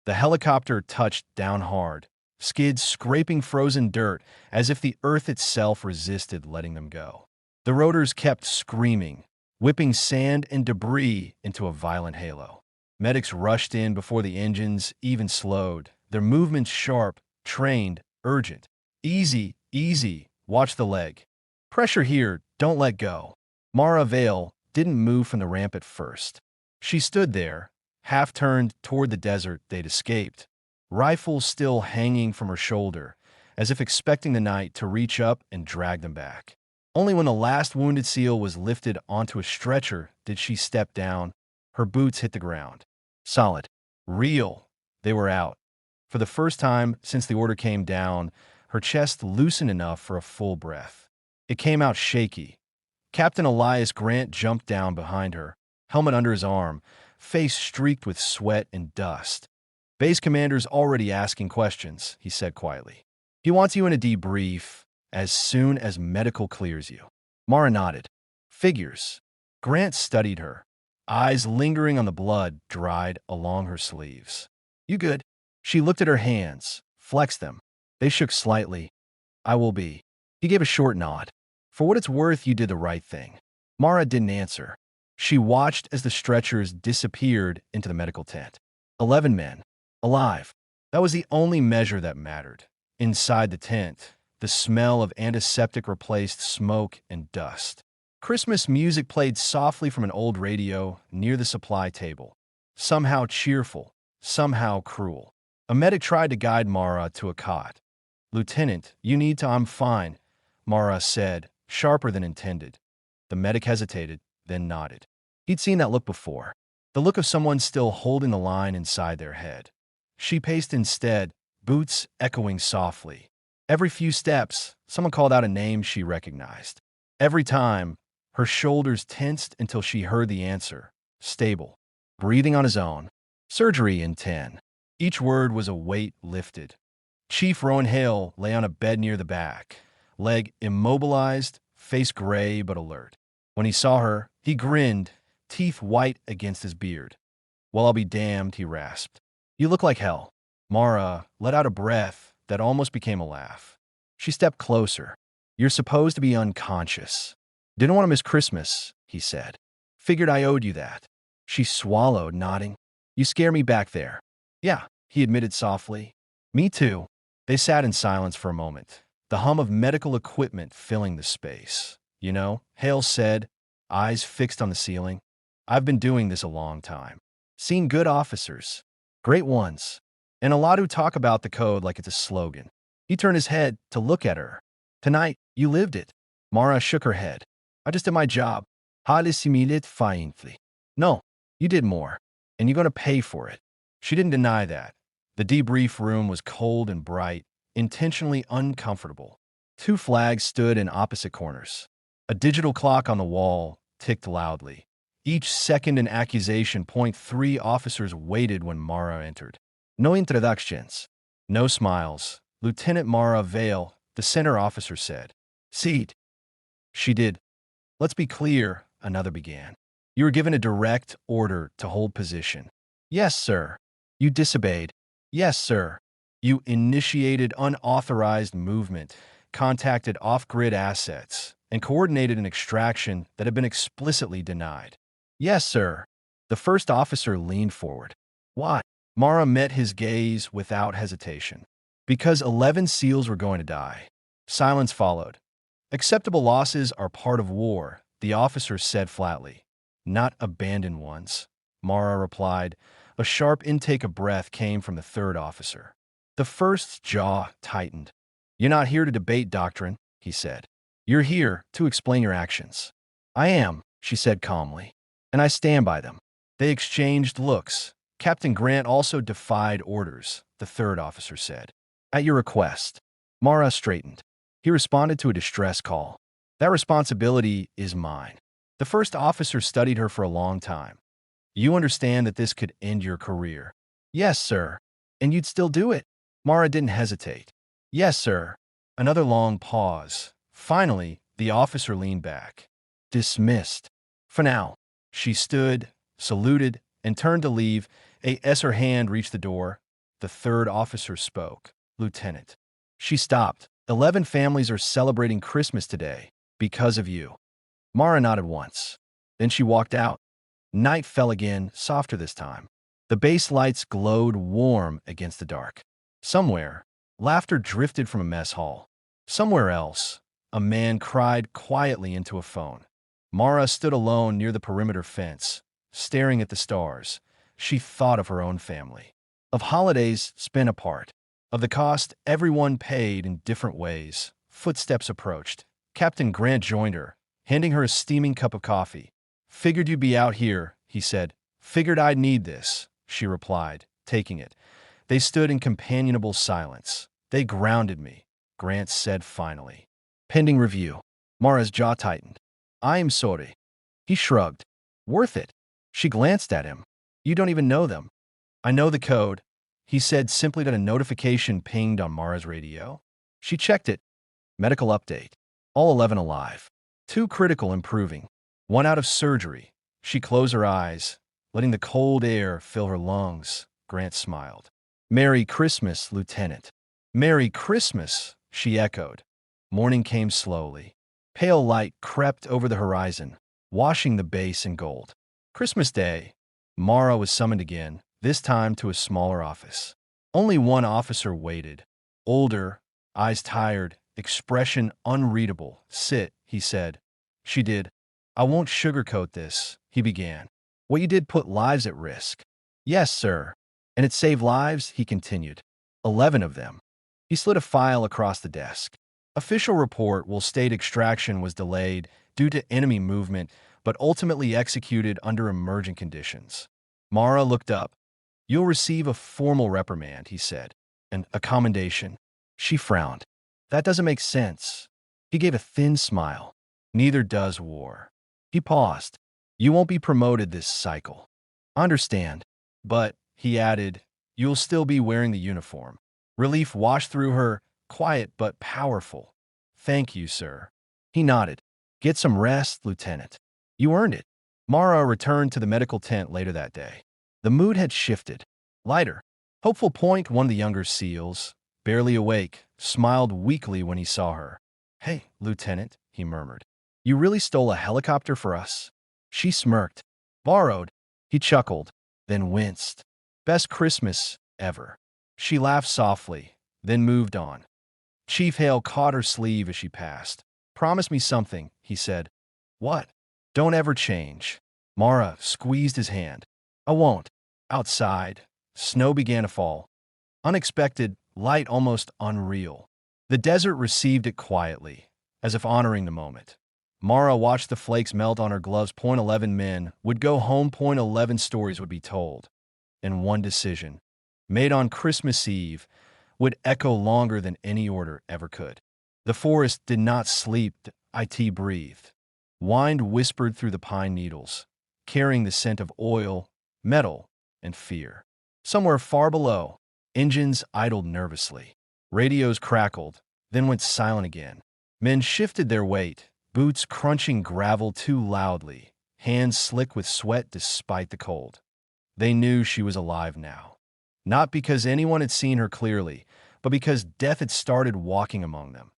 The helicopter touched down hard, skids scraping frozen dirt as if the earth itself resisted letting them go. The rotors kept screaming, whipping sand and debris into a violent halo. Medics rushed in before the engines even slowed, their movements sharp, trained, urgent. Easy, easy, watch the leg. Pressure here, don't let go. Mara Vale didn't move from the ramp at first. She stood there, half turned toward the desert they'd escaped, rifle still hanging from her shoulder, as if expecting the night to reach up and drag them back. Only when the last wounded SEAL was lifted onto a stretcher did she step down. Her boots hit the ground. Solid. Real. They were out. For the first time since the order came down, her chest loosened enough for a full breath. It came out shaky. Captain Elias Grant jumped down behind her, helmet under his arm, face streaked with sweat and dust. Base commander's already asking questions, he said quietly. He wants you in a debrief as soon as medical clears you. Mara nodded. Figures. Grant studied her, eyes lingering on the blood dried along her sleeves. You good? She looked at her hands, flexed them. They shook slightly. I will be. He gave a short nod. For what it's worth, you did the right thing. Mara didn't answer. She watched as the stretchers disappeared into the medical tent. 11 men. Alive. That was the only measure that mattered. Inside the tent, the smell of antiseptic replaced smoke and dust. Christmas music played softly from an old radio near the supply table. Somehow cheerful, somehow cruel. A medic tried to guide Mara to a cot. Lieutenant, you need to— I'm fine, Mara said, sharper than intended. The medic hesitated, then nodded. He'd seen that look before. The look of someone still holding the line inside their head. She paced instead, boots echoing softly. Every few steps, someone called out a name she recognized. Every time, her shoulders tensed until she heard the answer. Stable. Breathing on his own. Surgery in 10. Each word was a weight lifted. Chief Rowan Hale lay on a bed near the back, leg immobilized, face gray but alert. When he saw her, he grinned, teeth white against his beard. Well, I'll be damned, he rasped. You look like hell. Mara let out a breath that almost became a laugh. She stepped closer. You're supposed to be unconscious. Didn't want to miss Christmas, he said. Figured I owed you that. She swallowed, nodding. You scare me back there. Yeah, he admitted softly. Me too. They sat in silence for a moment, the hum of medical equipment filling the space. You know, Hale said, eyes fixed on the ceiling. I've been doing this a long time. Seen good officers. Great ones. And a lot who talk about the code like it's a slogan. He turned his head to look at her. Tonight, you lived it. Mara shook her head. I just did my job. Hade similite faintly. No, you did more. And you're going to pay for it. She didn't deny that. The debrief room was cold and bright, intentionally uncomfortable. 2 flags stood in opposite corners. A digital clock on the wall ticked loudly. Each second an accusation point. 3 officers waited when Mara entered. No introductions. No smiles. Lieutenant Mara Vale, the center officer said. Seat. She did. Let's be clear, another began. You were given a direct order to hold position. Yes, sir. You disobeyed. Yes, sir. You initiated unauthorized movement, contacted off-grid assets, and coordinated an extraction that had been explicitly denied. Yes, sir. The first officer leaned forward. Why? Mara met his gaze without hesitation. Because 11 SEALs were going to die. Silence followed. Acceptable losses are part of war, the officer said flatly. Not abandoned ones, Mara replied. A sharp intake of breath came from the third officer. The first's jaw tightened. You're not here to debate doctrine, he said. You're here to explain your actions. I am, she said calmly. And I stand by them. They exchanged looks. Captain Grant also defied orders, the third officer said. At your request. Mara straightened. He responded to a distress call. That responsibility is mine. The first officer studied her for a long time. You understand that this could end your career. Yes, sir. And you'd still do it? Mara didn't hesitate. Yes, sir. Another long pause. Finally, the officer leaned back. Dismissed. For now. She stood, saluted, and turned to leave. As her hand reached the door, The third officer spoke. Lieutenant. She stopped. 11 families are celebrating Christmas today because of you. Mara nodded once. Then she walked out. Night fell again, softer this time. The base lights glowed warm against the dark. Somewhere, laughter drifted from a mess hall. Somewhere else, a man cried quietly into a phone. Mara stood alone near the perimeter fence, staring at the stars. She thought of her own family, of holidays spent apart, of the cost everyone paid in different ways. Footsteps approached. Captain Grant joined her, handing her a steaming cup of coffee. "Figured you'd be out here," he said. "Figured I'd need this," she replied, taking it. They stood in companionable silence. "They grounded me," Grant said finally. "Pending review." Mara's jaw tightened. "I am sorry." He shrugged. "Worth it." She glanced at him. "You don't even know them." "I know the code," he said simply that a notification pinged on Mara's radio. She checked it. Medical update. All 11 alive. 2 critical improving. 1 out of surgery. She closed her eyes, letting the cold air fill her lungs. Grant smiled. "Merry Christmas, Lieutenant." "Merry Christmas," she echoed. Morning came slowly. Pale light crept over the horizon, washing the base in gold. Christmas Day. Mara was summoned again, this time to a smaller office. Only one officer waited. Older, eyes tired, expression unreadable. "Sit," he said. She did. "I won't sugarcoat this," he began. "What you did put lives at risk." "Yes, sir." "And it saved lives," he continued. 11 of them. He slid a file across the desk. "Official report will state extraction was delayed due to enemy movement, but ultimately executed under emergent conditions." Mara looked up. "You'll receive a formal reprimand," he said. "An accommodation." She frowned. "That doesn't make sense." He gave a thin smile. "Neither does war." He paused. "You won't be promoted this cycle." "I understand. But," he added, "you'll still be wearing the uniform." Relief washed through her, quiet but powerful. "Thank you, sir." He nodded. "Get some rest, Lieutenant. You earned it." Mara returned to the medical tent later that day. The mood had shifted. Lighter. Hopeful Point, one of the younger SEALs, barely awake, smiled weakly when he saw her. "Hey, Lieutenant," he murmured. "You really stole a helicopter for us?" She smirked. "Borrowed." He chuckled, then winced. "Best Christmas ever." She laughed softly, then moved on. Chief Hale caught her sleeve as she passed. "Promise me something," he said. "What?" "Don't ever change." Mara squeezed his hand. "I won't." Outside, snow began to fall. Unexpected, light, almost unreal. The desert received it quietly, as if honoring the moment. Mara watched the flakes melt on her gloves. Point 11 men would go home. Point 11 stories would be told. And one decision, made on Christmas Eve, would echo longer than any order ever could. The forest did not sleep. It breathed. Wind whispered through the pine needles, carrying the scent of oil, metal, and fear. Somewhere far below, engines idled nervously. Radios crackled, then went silent again. Men shifted their weight, boots crunching gravel too loudly, hands slick with sweat despite the cold. They knew she was alive now. Not because anyone had seen her clearly, but because death had started walking among them.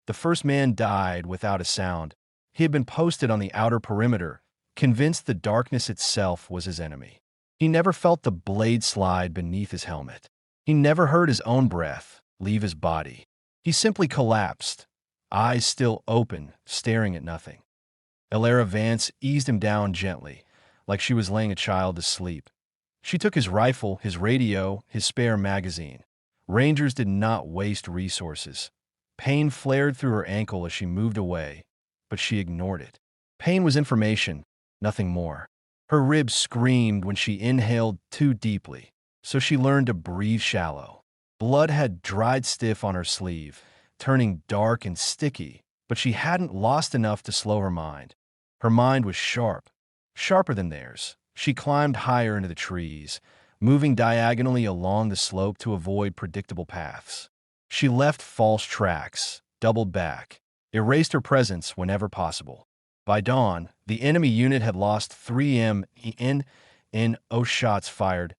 The first man died without a sound. He had been posted on the outer perimeter, convinced the darkness itself was his enemy. He never felt the blade slide beneath his helmet. He never heard his own breath leave his body. He simply collapsed, eyes still open, staring at nothing. Elara Vance eased him down gently, like she was laying a child to sleep. She took his rifle, his radio, his spare magazine. Rangers did not waste resources. Pain flared through her ankle as she moved away, but she ignored it. Pain was information, nothing more. Her ribs screamed when she inhaled too deeply, so she learned to breathe shallow. Blood had dried stiff on her sleeve, turning dark and sticky, but she hadn't lost enough to slow her mind. Her mind was sharp, sharper than theirs. She climbed higher into the trees, moving diagonally along the slope to avoid predictable paths. She left false tracks, doubled back, erased her presence whenever possible. By dawn, the enemy unit had lost 3 M.O. shots fired,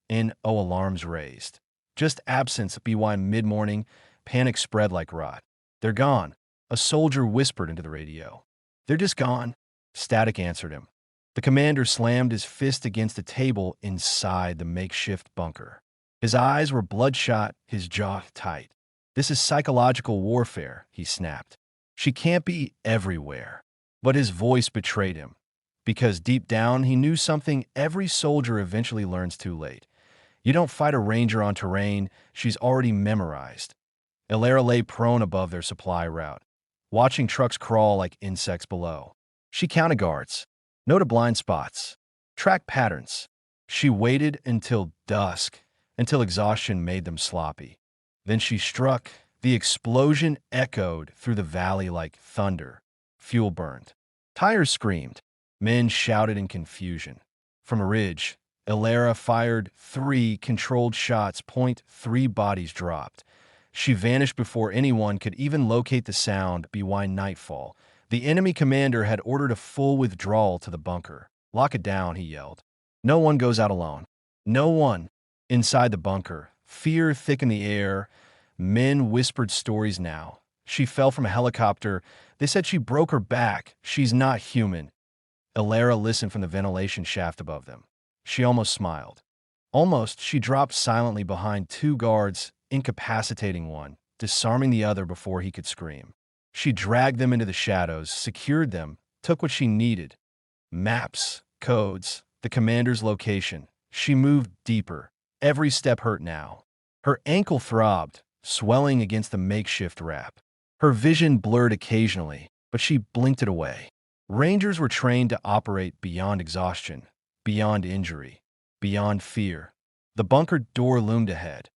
N.O. alarms raised. Just absence by mid-morning, panic spread like rot. They're gone, a soldier whispered into the radio. They're just gone, static answered him. The commander slammed his fist against the table inside the makeshift bunker. His eyes were bloodshot, his jaw tight. This is psychological warfare, he snapped. She can't be everywhere. But his voice betrayed him, because deep down he knew something every soldier eventually learns too late. You don't fight a ranger on terrain she's already memorized. Ilera lay prone above their supply route, watching trucks crawl like insects below. She counted guards, noted blind spots, tracked patterns. She waited until dusk, until exhaustion made them sloppy. Then she struck. The explosion echoed through the valley like thunder. Fuel burned. Tires screamed. Men shouted in confusion. From a ridge, Ilera fired 3 controlled shots. 3 bodies dropped. She vanished before anyone could even locate the sound. By nightfall, the enemy commander had ordered a full withdrawal to the bunker. Lock it down, he yelled. No one goes out alone. No one. Inside the bunker, fear thickened the air. Men whispered stories now. She fell from a helicopter. They said she broke her back. She's not human. Ilera listened from the ventilation shaft above them. She almost smiled. Almost, she dropped silently behind 2 guards, incapacitating one, disarming the other before he could scream. She dragged them into the shadows, secured them, took what she needed. Maps, codes, the commander's location. She moved deeper. Every step hurt now. Her ankle throbbed, swelling against the makeshift wrap. Her vision blurred occasionally, but she blinked it away. Rangers were trained to operate beyond exhaustion, beyond injury, beyond fear. The bunker door loomed ahead.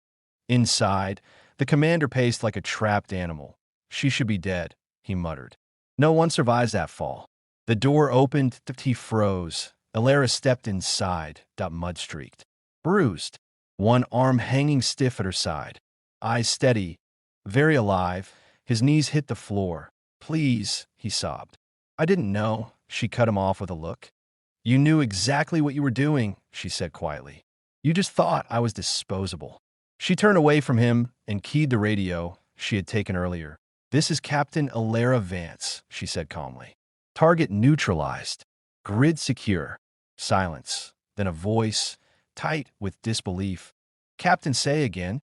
Inside, the commander paced like a trapped animal. She should be dead, he muttered. No one survives that fall. The door opened, he froze. Ilera stepped inside, mud-streaked, bruised, one arm hanging stiff at her side. Eyes steady, very alive. His knees hit the floor. Please, he sobbed. I didn't know, she cut him off with a look. You knew exactly what you were doing, she said quietly. You just thought I was disposable. She turned away from him and keyed the radio she had taken earlier. This is Captain Ilera Vance, she said calmly. Target neutralized. Grid secure. Silence. Then a voice, tight with disbelief. Captain, say again.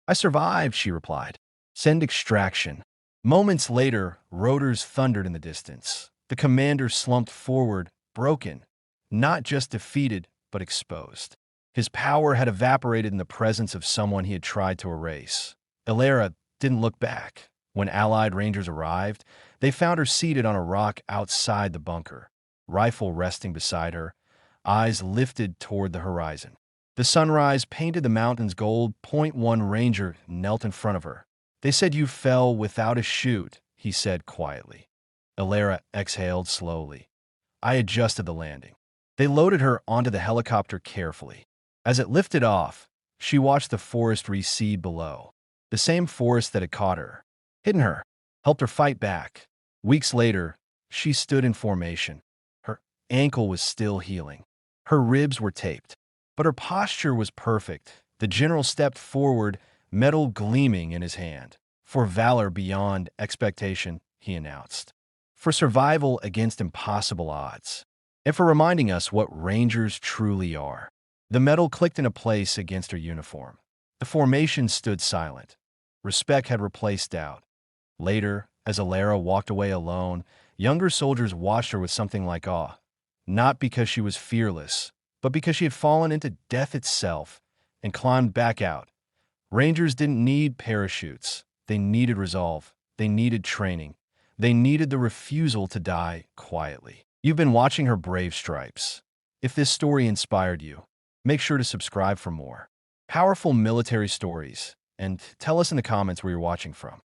I survived, she replied. Send extraction. Moments later, rotors thundered in the distance. The commander slumped forward, broken, not just defeated, but exposed. His power had evaporated in the presence of someone he had tried to erase. Ilera didn't look back. When Allied Rangers arrived, they found her seated on a rock outside the bunker, rifle resting beside her, eyes lifted toward the horizon. The sunrise painted the mountains gold. One Ranger knelt in front of her. They said you fell without a chute, he said quietly. Ilera exhaled slowly. I adjusted the landing. They loaded her onto the helicopter carefully. As it lifted off, she watched the forest recede below. The same forest that had caught her, hidden her, helped her fight back. Weeks later, she stood in formation. Her ankle was still healing. Her ribs were taped, but her posture was perfect. The general stepped forward, metal gleaming in his hand. For valor beyond expectation, he announced. For survival against impossible odds. And for reminding us what Rangers truly are. The metal clicked into place against her uniform. The formation stood silent. Respect had replaced doubt. Later, as Ilera walked away alone, younger soldiers watched her with something like awe. Not because she was fearless, but because she had fallen into death itself and climbed back out. Rangers didn't need parachutes. They needed resolve. They needed training. They needed the refusal to die quietly. You've been watching her brave stripes. If this story inspired you, make sure to subscribe for more powerful military stories and tell us in the comments where you're watching from.